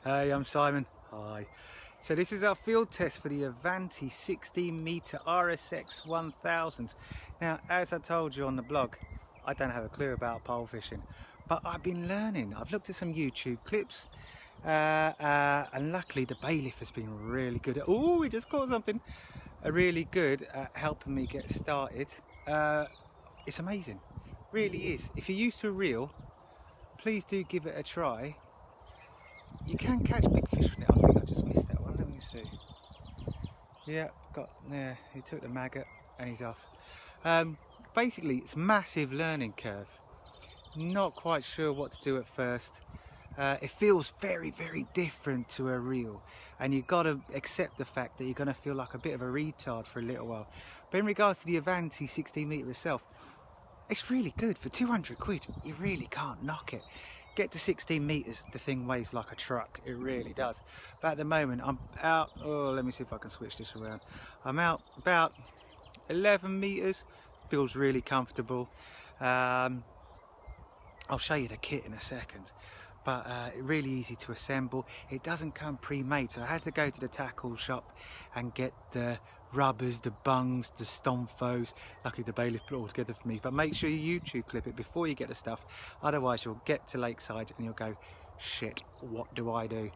Hey, I'm Simon. Hi. So this is our field test for the Avanti 16-meter RSX1000. Now, as I told you on the blog, I don't have a clue about pole fishing, but I've been learning. I've looked at some YouTube clips, and luckily the bailiff has been really good at, oh, we just caught something, really good at helping me get started. It's amazing, really is. If you're used to a reel, please do give it a try. You can catch big fish from it. I think I just missed that one. Let me see. Yeah, got there. He took the maggot and he's off. Basically, it's a massive learning curve. Not quite sure what to do at first. It feels very, very different to a reel, and you've got to accept the fact that you're going to feel like a bit of a retard for a little while. But in regards to the Avanti 16-meter itself, it's really good. For 200 quid, you really can't knock it. Get to 16 meters, the thing weighs like a truck. It really does. But at the moment, I'm out. Oh, let me see if I can switch this around. I'm out about 11 meters. Feels really comfortable. I'll show you the kit in a second. But really easy to assemble. It doesn't come pre-made, so I had to go to the tackle shop and get the rubbers, the bungs, the stomphos. Luckily the bailiff put it all together for me, but make sure you YouTube clip it before you get the stuff, otherwise you'll get to Lakeside and you'll go, shit, what do I do?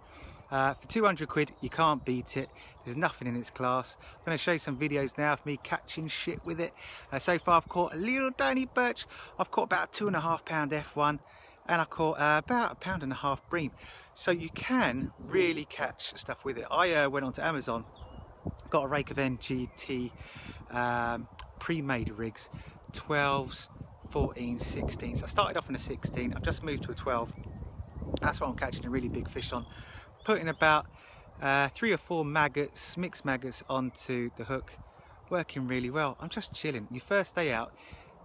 For 200 quid, you can't beat it. There's nothing in its class. I'm going to show you some videos now of me catching shit with it. So far I've caught a little tiny birch. I've caught about a 2.5 pound F1. And I caught about 1.5 pound bream. So you can really catch stuff with it. I went onto Amazon, got a rake of NGT pre-made rigs, 12s, 14s, 16s. I started off in a 16, I've just moved to a 12. That's what I'm catching a really big fish on. Putting about 3 or 4 maggots, mixed maggots onto the hook, working really well. I'm just chilling. Your first day out,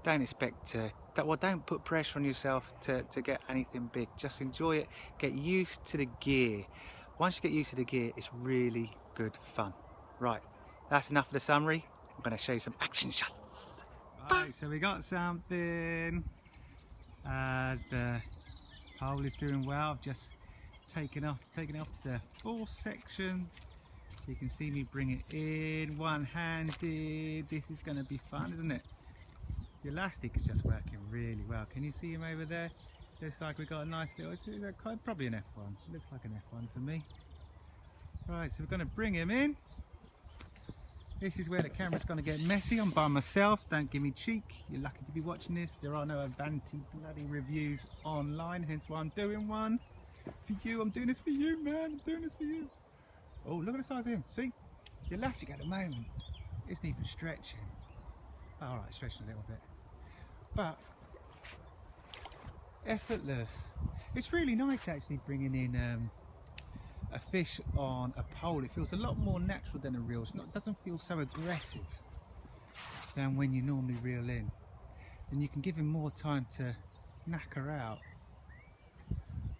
don't expect to, well, don't put pressure on yourself to get anything big. Just enjoy it, get used to the gear. Once you get used to the gear, it's really good fun. Right, that's enough of the summary. I'm going to show you some action shots. Right, so we got something. The pole is doing well. I've just taken off to the fourth section. So you can see me bring it in one-handed. This is going to be fun, isn't it? The elastic is just working really well. Can you see him over there? Looks like we've got a nice little, probably an F1. Looks like an F1 to me. Right, so we're going to bring him in. This is where the camera's going to get messy. I'm by myself, don't give me cheek. You're lucky to be watching this. There are no Avanti bloody reviews online, hence why I'm doing one. For you, I'm doing this for you, man. I'm doing this for you. Oh, look at the size of him. See? The elastic at the moment isn't even stretching. Alright, stretching a little bit. But effortless. It's really nice actually bringing in a fish on a pole. It feels a lot more natural than a reel. It doesn't feel so aggressive than when you normally reel in. And you can give him more time to knacker out.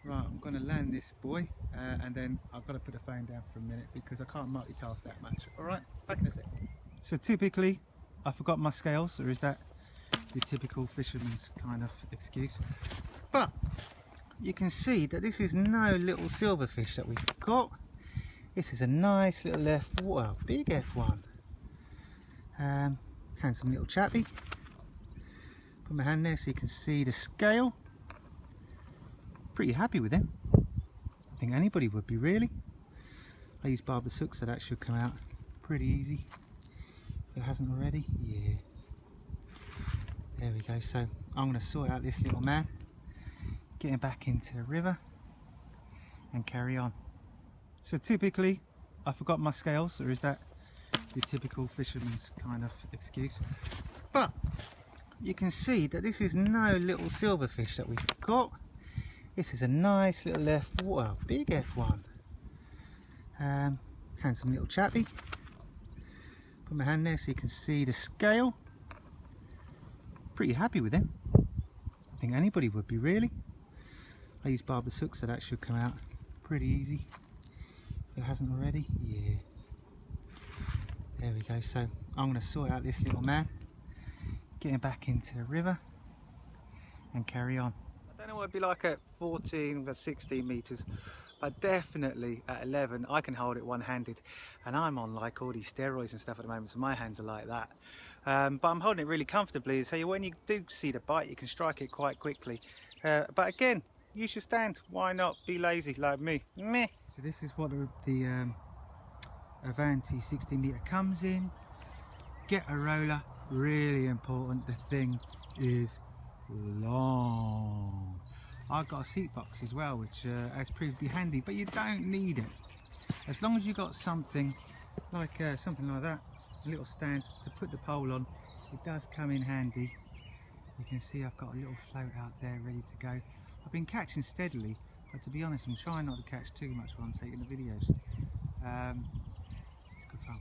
Right, I'm going to land this boy and then I've got to put the phone down for a minute because I can't multitask that much. Alright, back in a sec. So typically I forgot my scales, or is that the typical fisherman's kind of excuse? But you can see that this is no little silverfish that we've caught. This is a nice little F1, big F1. Handsome little chappy. Put my hand there so you can see the scale. Pretty happy with him. I think anybody would be, really. I use barbless hooks, so that should come out pretty easy. If it hasn't already, yeah. There we go. So I'm going to sort out this little man, get him back into the river and carry on. So typically I forgot my scales, or is that the typical fisherman's kind of excuse? But you can see that this is no little silverfish that we've caught. This is a nice little F1, big F1. Handsome little chappy. Put my hand there so you can see the scale. Pretty happy with him. I think anybody would be, really. I use barbless hooks, so that should come out pretty easy. If it hasn't already, yeah. There we go. So I'm going to sort out this little man, get him back into the river and carry on. I don't know what it'd be like at 14 or 16 meters, but definitely at 11 I can hold it one-handed, and I'm on like all these steroids and stuff at the moment, so my hands are like that. But I'm holding it really comfortably, so when you do see the bite you can strike it quite quickly. But again, use your stand, why not be lazy like me? Meh. So this is what the Avanti 16 meter comes in. Get a roller, really important, the thing is long. I've got a seat box as well, which has proved to be handy, but you don't need it. As long as you've got something like that, a little stand to put the pole on, it does come in handy. You can see I've got a little float out there ready to go. I've been catching steadily, but to be honest, I'm trying not to catch too much while I'm taking the videos. It's good fun.